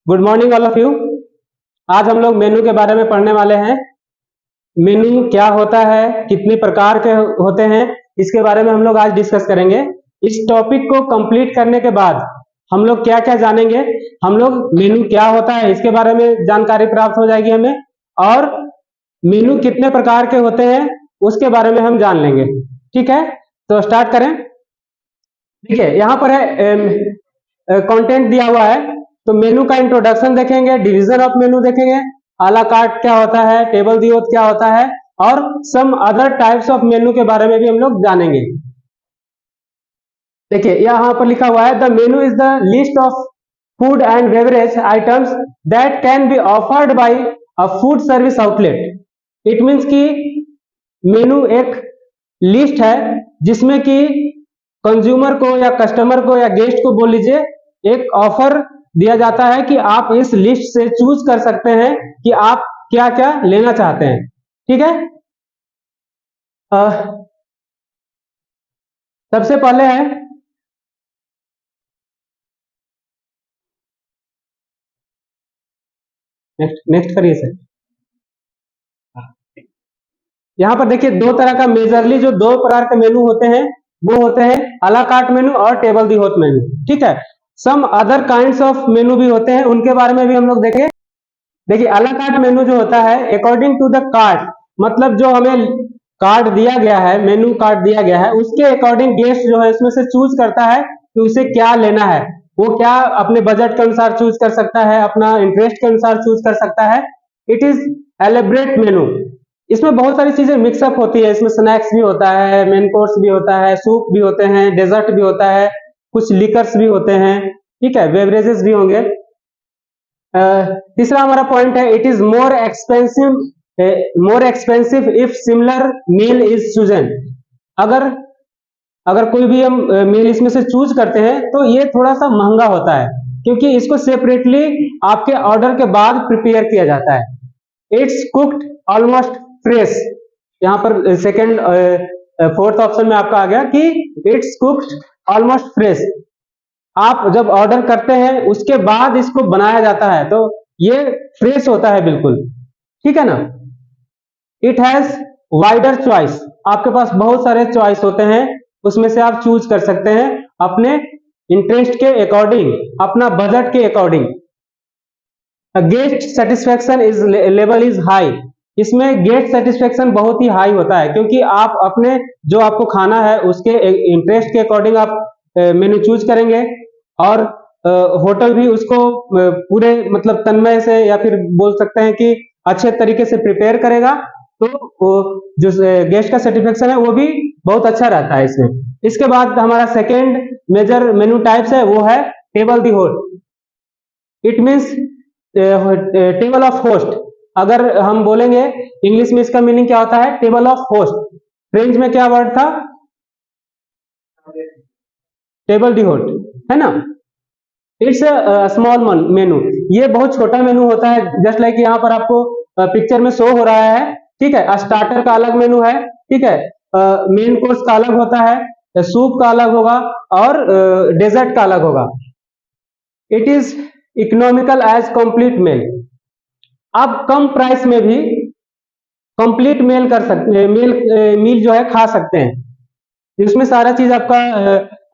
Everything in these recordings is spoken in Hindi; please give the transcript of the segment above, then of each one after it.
Good morning all of you. आज हम लोग मेनू के बारे में पढ़ने वाले हैं। मेनू क्या होता है, कितने प्रकार के होते हैं, इसके बारे में हम लोग आज डिस्कस करेंगे। इस टॉपिक को कंप्लीट करने के बाद हम लोग क्या क्या जानेंगे, हम लोग मेनू क्या होता है इसके बारे में जानकारी प्राप्त हो जाएगी हमें, और मेनू कितने प्रकार के होते हैं उसके बारे में हम जान लेंगे। ठीक है, तो स्टार्ट करें। देखिए यहाँ पर है कंटेंट दिया हुआ है, तो मेनू का इंट्रोडक्शन देखेंगे, डिवीजन ऑफ मेनू देखेंगे, आला कार्ट क्या होता है, टेबल दी होत क्या होता है, और some other types of menu के बारे में भी हम लोग जानेंगे। देखिए यहाँ पर लिखा हुआ है the menu is the list of food and beverage items that can be offered by a food service outlet. It means कि मेनू एक लिस्ट है जिसमें कि कंज्यूमर को या कस्टमर को या गेस्ट को बोल लीजिए, एक ऑफर दिया जाता है कि आप इस लिस्ट से चूज कर सकते हैं कि आप क्या क्या लेना चाहते हैं। ठीक है, सबसे पहले है नेक्स्ट करिए सर। यहाँ पर देखिए दो तरह का मेजरली जो दो प्रकार के मेनू होते हैं वो होते हैं अला कार्ट मेनू और टेबल दी होत मेनू। ठीक है, some other kinds of menu भी होते हैं, उनके बारे में भी हम लोग देखें। देखिए अला कार्ट मेनू जो होता है अकॉर्डिंग टू द कार्ड, मतलब जो हमें कार्ड दिया गया है, मेनू कार्ड दिया गया है, उसके अकॉर्डिंग गेस्ट जो है इसमें से चूज करता है कि उसे क्या लेना है। वो क्या अपने बजट के अनुसार चूज कर सकता है, अपना इंटरेस्ट के अनुसार चूज कर सकता है। इट इज एलेबरेट मेनू। इसमें बहुत सारी चीजें मिक्सअप होती है, इसमें स्नैक्स भी होता है, मेन कोर्स भी होता है, सूप भी होते हैं, डेजर्ट भी होता है, कुछ लिकर्स भी होते हैं। ठीक है, बेवरेजेस भी होंगे। तीसरा हमारा पॉइंट है it is more expensive if similar meal is chosen. अगर अगर कोई भी हम मील इसमें से चूज करते हैं तो ये थोड़ा सा महंगा होता है, क्योंकि इसको सेपरेटली आपके ऑर्डर के बाद प्रिपेयर किया जाता है। It's cooked almost fresh. यहाँ पर सेकेंड फोर्थ ऑप्शन में आपका आ गया कि इट्स कुक्ड ऑलमोस्ट फ्रेश। आप जब ऑर्डर करते हैं उसके बाद इसको बनाया जाता है तो ये फ्रेश होता है बिल्कुल। ठीक है ना। It has wider choice. आपके पास बहुत सारे चॉइस होते हैं, उसमें से आप चूज कर सकते हैं अपने इंटरेस्ट के अकॉर्डिंग, अपना बजट के according. Guest satisfaction is level is high. इसमें गेस्ट सेटिस्फेक्शन बहुत ही हाई होता है, क्योंकि आप अपने जो आपको खाना है उसके इंटरेस्ट के अकॉर्डिंग आप मेनू चूज करेंगे, और होटल भी उसको पूरे मतलब तन्मय से या फिर बोल सकते हैं कि अच्छे तरीके से प्रिपेयर करेगा, तो जो गेस्ट का सेटिस्फेक्शन है वो भी बहुत अच्छा रहता है इसमें। इसके बाद हमारा सेकेंड मेजर मेनू टाइप्स है वो है table the host. It means table of host. अगर हम बोलेंगे इंग्लिश में इसका मीनिंग क्या होता है, टेबल ऑफ होस्ट। फ्रेंच में क्या वर्ड था, टेबल डी होट, है ना। इट्स स्मॉल मेनू। ये बहुत छोटा मेनू होता है, जस्ट लाइक यहाँ पर आपको पिक्चर में शो हो रहा है। ठीक है, स्टार्टर का अलग मेनू है, ठीक है, मेन कोर्स का अलग होता है, सूप का अलग होगा, और डेजर्ट का अलग होगा। It is economical as complete meal. आप कम प्राइस में भी कंप्लीट मील कर सकते, मील जो है खा सकते हैं। इसमें सारा चीज आपका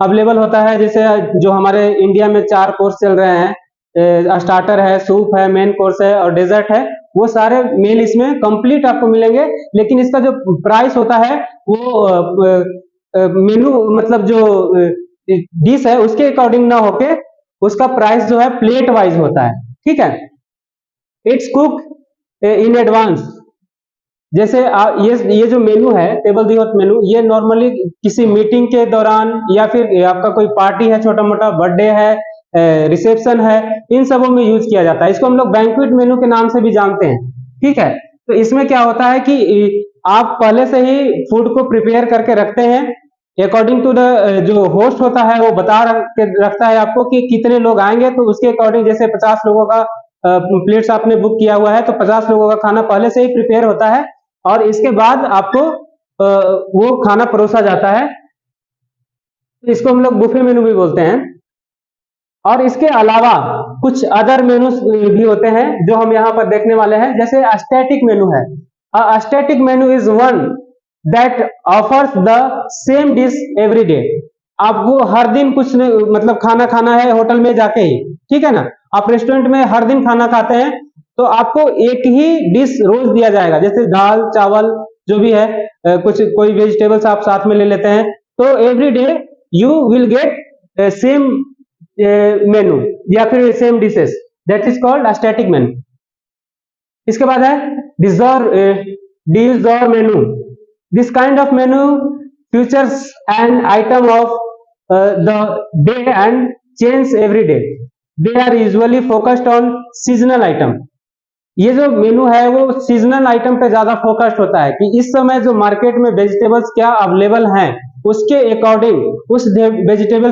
अवेलेबल होता है। जैसे जो हमारे इंडिया में 4 कोर्स चल रहे हैं, स्टार्टर है, सूप है, मेन कोर्स है और डेजर्ट है, वो सारे मील इसमें कंप्लीट आपको मिलेंगे। लेकिन इसका जो प्राइस होता है वो मेनू मतलब जो डिश है उसके अकॉर्डिंग ना होके उसका प्राइस जो है प्लेट वाइज होता है। ठीक है, इट्स कुक इन एडवांस। जैसे ये जो मेनू है टेबल दी होत मेनू, ये नॉर्मली किसी मीटिंग के दौरान या फिर आपका कोई पार्टी है, छोटा मोटा बर्थडे है, रिसेप्शन है, इन सबों में यूज किया जाता है। इसको हम लोग बैंक्वेट मेनू के नाम से भी जानते हैं। ठीक है, तो इसमें क्या होता है कि आप पहले से ही फूड को प्रिपेयर करके रखते हैं अकॉर्डिंग टू द जो होस्ट होता है वो बता के रखता है आपको कि कितने लोग आएंगे, तो उसके अकॉर्डिंग जैसे 50 लोगों का प्लेट्स आपने बुक किया हुआ है तो 50 लोगों का खाना पहले से ही प्रिपेयर होता है, और इसके बाद आपको वो खाना परोसा जाता है। इसको हम लोग बुफे मेनू भी बोलते हैं। और इसके अलावा कुछ अदर मेनू भी होते हैं जो हम यहाँ पर देखने वाले हैं, जैसे स्टैटिक मेनू है। Static menu is one that offers the same dish every day. आपको हर दिन कुछ मतलब खाना खाना है होटल में जाके ही, ठीक है ना, आप रेस्टोरेंट में हर दिन खाना खाते हैं तो आपको एक ही डिश रोज दिया जाएगा, जैसे दाल चावल जो भी है, कुछ कोई वेजिटेबल्स आप साथ में ले लेते हैं, तो every day you will get same मेनू या फिर same dishes, that is called static मेनू। इसके बाद है disorder menu. This kind of menu features an item of the day and change every day. They are usually focused on seasonal item. ये जो मेनू है वो सीजनल आइटम पे ज्यादा फोकस्ड होता है कि इस समय जो मार्केट में वेजिटेबल्स क्या अवेलेबल हैं उसके अकॉर्डिंग उस वेजिटेबल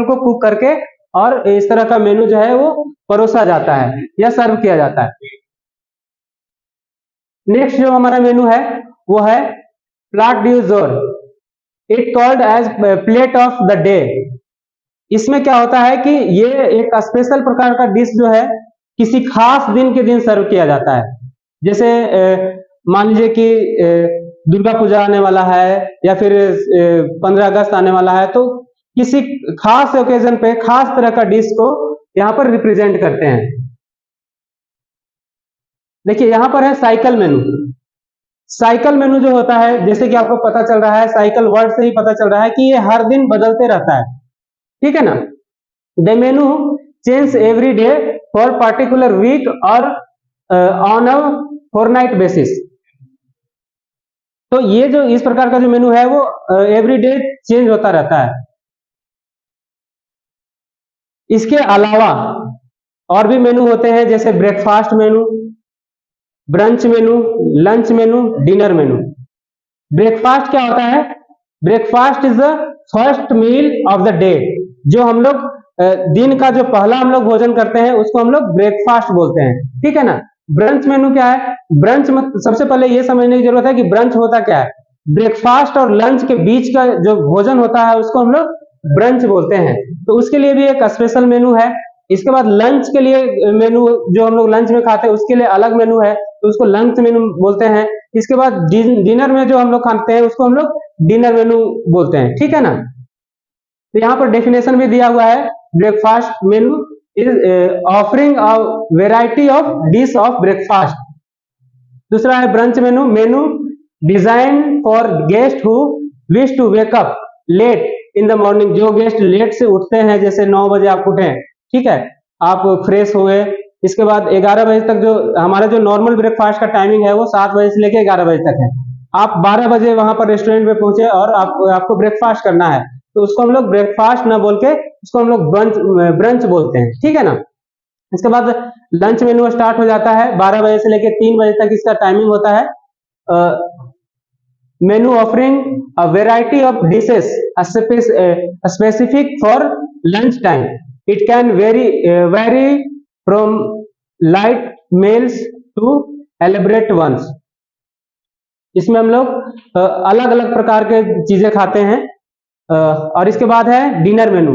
को कुक करके और इस तरह का मेनू जो है वो परोसा जाता है या सर्व किया जाता है। नेक्स्ट जो हमारा मेनू है वो है plat du jour, it called as plate of the day. इसमें क्या होता है कि ये एक स्पेशल प्रकार का डिश जो है किसी खास दिन के दिन सर्व किया जाता है। जैसे मान लीजिए कि दुर्गा पूजा आने वाला है या फिर 15 अगस्त आने वाला है, तो किसी खास ओकेजन पे खास तरह का डिश को यहाँ पर रिप्रेजेंट करते हैं। देखिए यहाँ पर है साइकिल मेनू। साइकिल मेनू जो होता है, जैसे कि आपको पता चल रहा है, साइकिल वर्ड से ही पता चल रहा है कि ये हर दिन बदलते रहता है, ठीक है ना। The menu change every day for particular week और ऑन अ फोरनाइट बेसिस। तो ये जो इस प्रकार का जो मेनू है वो एवरी डे चेंज होता रहता है। इसके अलावा और भी मेनू होते हैं, जैसे breakfast menu, brunch menu, lunch menu, dinner menu. Breakfast क्या होता है? Breakfast is the first meal of the day. जो हम लोग दिन का जो पहला हम लोग भोजन करते हैं उसको हम लोग ब्रेकफास्ट बोलते हैं, ठीक है ना। ब्रंच मेनू क्या है? ब्रंच में सबसे पहले ये समझने की जरूरत है कि ब्रंच होता क्या है। ब्रेकफास्ट और लंच के बीच का जो भोजन होता है उसको हम लोग ब्रंच बोलते हैं, तो उसके लिए भी एक स्पेशल मेनू है। इसके बाद लंच के लिए मेनू, जो हम लोग लंच में खाते हैं उसके लिए अलग मेनू है, तो उसको लंच मेनू बोलते हैं। इसके बाद डिनर में जो हम लोग खाते हैं उसको हम लोग डिनर मेनू बोलते हैं, ठीक है ना। तो यहाँ पर डेफिनेशन भी दिया हुआ है, breakfast menu is offering a variety of dish of breakfast. दूसरा है brunch menu, menu design for guest who wish to wake up late in the morning. जो गेस्ट लेट से उठते हैं, जैसे 9 बजे आप उठे, ठीक है, आप फ्रेश हुए, इसके बाद 11 बजे तक जो हमारा जो नॉर्मल ब्रेकफास्ट का टाइमिंग है वो 7 बजे से लेकर 11 बजे तक है। आप 12 बजे वहां पर रेस्टोरेंट में पहुंचे और आपको ब्रेकफास्ट करना है, तो उसको हम लोग ब्रेकफास्ट ना बोल के उसको हम लोग ब्रंच बोलते हैं, ठीक है ना। इसके बाद लंच मेनू स्टार्ट हो जाता है 12 बजे से लेकर 3 बजे तक इसका टाइमिंग होता है। Menu offering a variety of dishes specific for lunch time. It can vary from light meals to elaborate ones. इसमें हम लोग अलग अलग प्रकार के चीजें खाते हैं। और इसके बाद है dinner menu,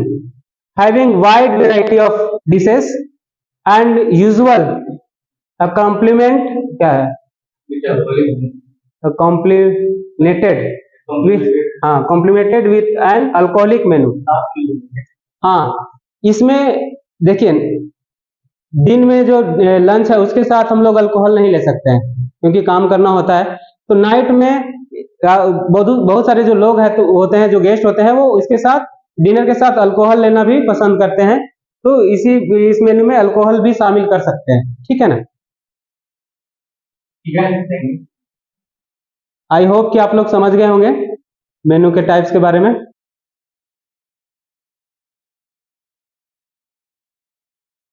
having wide variety of dishes and usual complement क्या है, कॉम्प्लीमेंटेड विथ, हाँ, complemented with an alcoholic menu. हाँ, इसमें देखिए दिन में जो लंच है उसके साथ हम लोग अल्कोहल नहीं ले सकते हैं क्योंकि काम करना होता है। तो नाइट में बहुत सारे जो लोग हैं तो होते हैं, जो गेस्ट होते हैं, वो इसके साथ डिनर के साथ अल्कोहल लेना भी पसंद करते हैं, तो इस मेन्यू में अल्कोहल भी शामिल कर सकते हैं, ठीक है ना। आई होप कि आप लोग समझ गए होंगे मेन्यू के टाइप्स के बारे में।